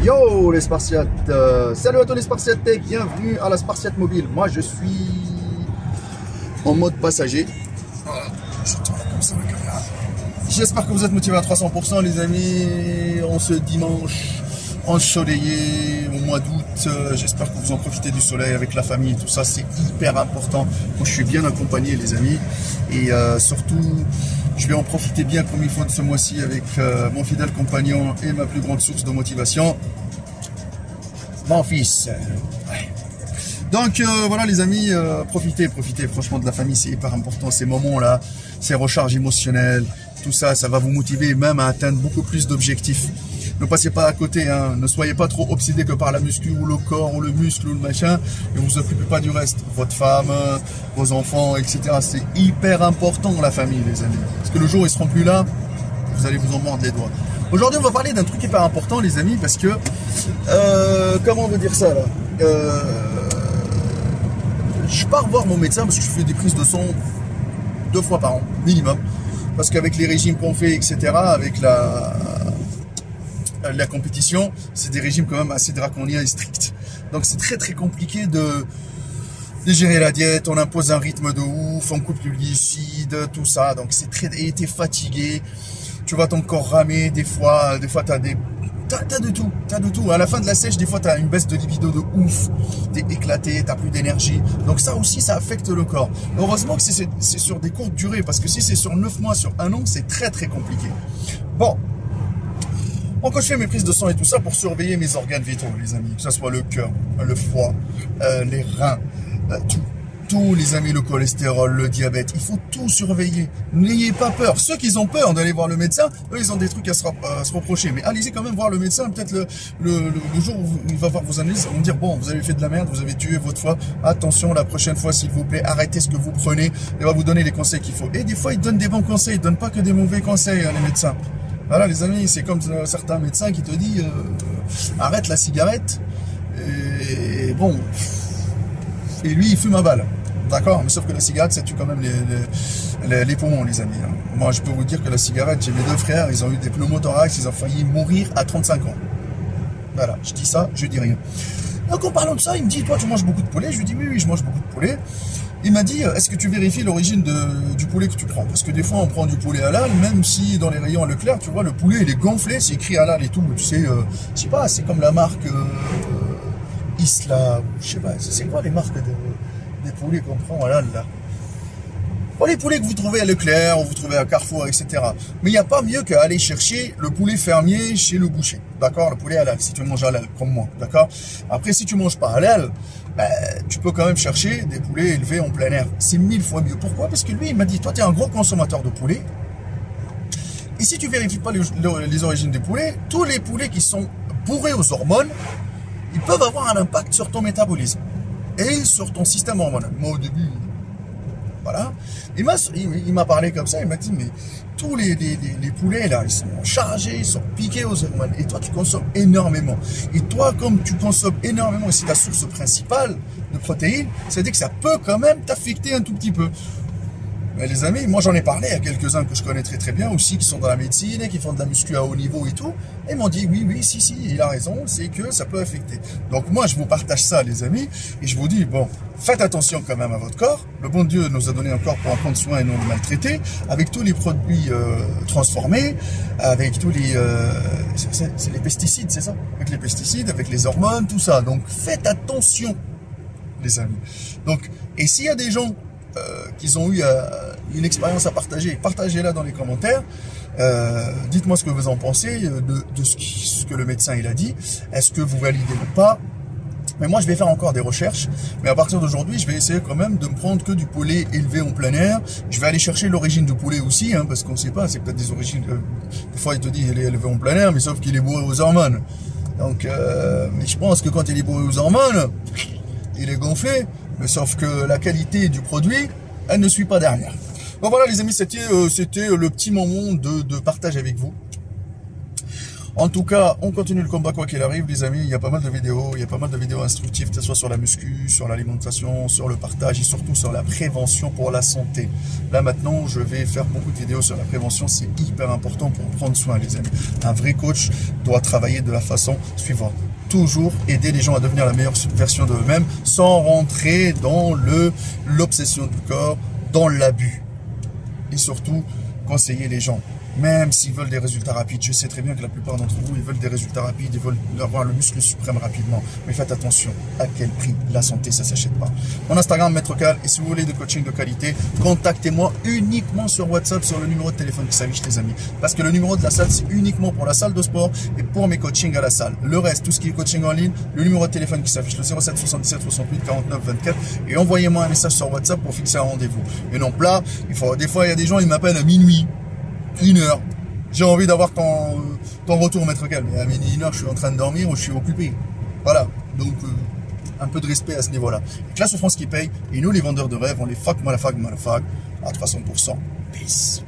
Yo les Spartiates, salut à tous les Spartiates et bienvenue à la Spartiate Mobile. Moi je suis en mode passager. Voilà, je tourne comme ça la caméra. J'espère que vous êtes motivés à 300% les amis, en ce dimanche ensoleillé au mois d'août. J'espère que vous en profitez du soleil avec la famille, tout ça c'est hyper important. Moi je suis bien accompagné les amis et surtout je vais en profiter bien comme il faut de ce mois-ci avec mon fidèle compagnon et ma plus grande source de motivation, mon fils. Ouais. Donc voilà les amis, profitez franchement de la famille, c'est hyper important, ces moments-là, ces recharges émotionnelles, tout ça, ça va vous motiver même à atteindre beaucoup plus d'objectifs. Ne passez pas à côté, hein. Ne soyez pas trop obsédés que par la muscu ou le corps ou le muscle ou le machin et vous occupez pas du reste, votre femme, vos enfants, etc. C'est hyper important la famille les amis, parce que le jour où ils seront plus là, vous allez vous en mordre les doigts. Aujourd'hui on va parler d'un truc hyper important les amis, parce que comment on veut dire ça là, je pars voir mon médecin parce que je fais des prises de sang 2 fois par an minimum, parce qu'avec les régimes qu'on fait, etc., avec la compétition, c'est des régimes quand même assez draconiens et stricts. Donc c'est très compliqué de gérer la diète, on impose un rythme de ouf, on coupe le glucide, tout ça. Donc c'est très... Et t'es fatigué, tu vois ton corps ramer, des fois t'as de tout, À la fin de la sèche, des fois t'as une baisse de libido de ouf, t'es éclaté, t'as plus d'énergie. Donc ça aussi, ça affecte le corps. Heureusement que c'est sur des courtes durées, parce que si c'est sur 9 mois, sur 1 an, c'est très compliqué. Bon, quand je fais mes prises de sang et tout ça pour surveiller mes organes vitaux, les amis, que ce soit le cœur, le foie, les reins, tout les amis, le cholestérol, le diabète, il faut tout surveiller. N'ayez pas peur. Ceux qui ont peur d'aller voir le médecin, eux, ils ont des trucs à se reprocher. Mais allez-y quand même voir le médecin. Peut-être le jour où il va voir vos analyses, ils vont me dire, bon, vous avez fait de la merde, vous avez tué votre foie. Attention, la prochaine fois, s'il vous plaît, arrêtez ce que vous prenez. Il va vous donner les conseils qu'il faut. Et des fois, ils donnent des bons conseils. Ils donnent pas que des mauvais conseils, hein, les médecins. Voilà les amis, c'est comme certains médecins qui te disent arrête la cigarette et bon, et lui il fume à balle, d'accord, mais sauf que la cigarette ça tue quand même les poumons les amis. Moi je peux vous dire que la cigarette, j'ai mes 2 frères, ils ont eu des pneumothorax, ils ont failli mourir à 35 ans. Voilà, je dis ça, je dis rien. Donc en parlant de ça, il me dit, toi tu manges beaucoup de poulet? Je lui dis oui, je mange beaucoup de poulet. Il m'a dit, est-ce que tu vérifies l'origine du poulet que tu prends? Parce que des fois, on prend du poulet halal, même si dans les rayons Leclerc, tu vois, le poulet, il est gonflé, c'est écrit halal et tout. Tu sais, je sais pas, c'est comme la marque Isla, je sais pas, c'est quoi les marques des poulets qu'on prend halal, là? Bon, les poulets que vous trouvez à Leclerc, ou vous trouvez à Carrefour, etc. Mais il n'y a pas mieux qu'à aller chercher le poulet fermier chez le boucher, d'accord? Le poulet halal, si tu manges halal, comme moi, d'accord? Après, si tu manges pas halal, ben, tu peux quand même chercher des poulets élevés en plein air. C'est 1000 fois mieux. Pourquoi? Parce que lui, il m'a dit, toi, tu es un gros consommateur de poulet. Et si tu vérifies pas les origines des poulets, tous les poulets qui sont bourrés aux hormones, ils peuvent avoir un impact sur ton métabolisme et sur ton système hormonal. Moi, au début, voilà. Il m'a parlé comme ça, il m'a dit, mais tous les poulets, là, ils sont chargés, ils sont piqués aux hormones. Et toi, tu consommes énormément. Et toi, comme tu consommes énormément, et c'est ta source principale de protéines, c'est-à-dire que ça peut quand même t'affecter un tout petit peu. Mais les amis, moi j'en ai parlé à quelques-uns que je connais très bien aussi, qui sont dans la médecine et qui font de la muscu à haut niveau et tout, et ils m'ont dit oui, si, il a raison, c'est que ça peut affecter. Donc moi je vous partage ça les amis, et je vous dis, bon, faites attention quand même à votre corps, le bon Dieu nous a donné un corps pour en prendre soin et non le maltraiter, avec tous les produits transformés, avec tous les... c'est les pesticides, c'est ça? Avec les pesticides, avec les hormones, tout ça, donc faites attention les amis. Donc, et s'il y a des gens qu'ils ont eu une expérience à partager, partagez-la dans les commentaires, dites-moi ce que vous en pensez de ce que le médecin il a dit, est-ce que vous validez ou pas? Mais moi je vais faire encore des recherches, mais à partir d'aujourd'hui je vais essayer quand même de me prendre que du poulet élevé en plein air. Je vais aller chercher l'origine du poulet aussi, hein, parce qu'on ne sait pas, c'est peut-être des origines, des fois il te dit il est élevé en plein air, mais sauf qu'il est bourré aux hormones. Donc mais je pense que quand il est bourré aux hormones, il est gonflé, mais sauf que la qualité du produit, elle ne suit pas derrière. Bon voilà les amis, c'était le petit moment de partage avec vous. En tout cas, on continue le combat quoi qu'il arrive, les amis. Il y a pas mal de vidéos, il y a pas mal de vidéos instructives, que ce soit sur la muscu, sur l'alimentation, sur le partage et surtout sur la prévention pour la santé. Là maintenant, je vais faire beaucoup de vidéos sur la prévention. C'est hyper important pour prendre soin, les amis. Un vrai coach doit travailler de la façon suivante. Toujours aider les gens à devenir la meilleure version d'eux-mêmes sans rentrer dans l'obsession du corps, dans l'abus. Et surtout, conseiller les gens. Même s'ils veulent des résultats rapides, je sais très bien que la plupart d'entre vous, ils veulent des résultats rapides, ils veulent avoir le muscle suprême rapidement. Mais faites attention, à quel prix? La santé, ça ne s'achète pas. Mon Instagram, Maître Cal, et si vous voulez de coaching de qualité, contactez-moi uniquement sur WhatsApp, sur le numéro de téléphone qui s'affiche, les amis. Parce que le numéro de la salle, c'est uniquement pour la salle de sport et pour mes coachings à la salle. Le reste, tout ce qui est coaching en ligne, le numéro de téléphone qui s'affiche, le 07 77 68 49 24, et envoyez-moi un message sur WhatsApp pour fixer un rendez-vous. Et non, là, des fois, il y a des gens, ils m'appellent à minuit, 1h. J'ai envie d'avoir ton retour, Maître Cal. Mais à minuit, 1h, je suis en train de dormir ou je suis occupé. Voilà. Donc, un peu de respect à ce niveau-là. La souffrance qui paye. Et nous, les vendeurs de rêves, on les fuck, malafag, à 300%. Peace.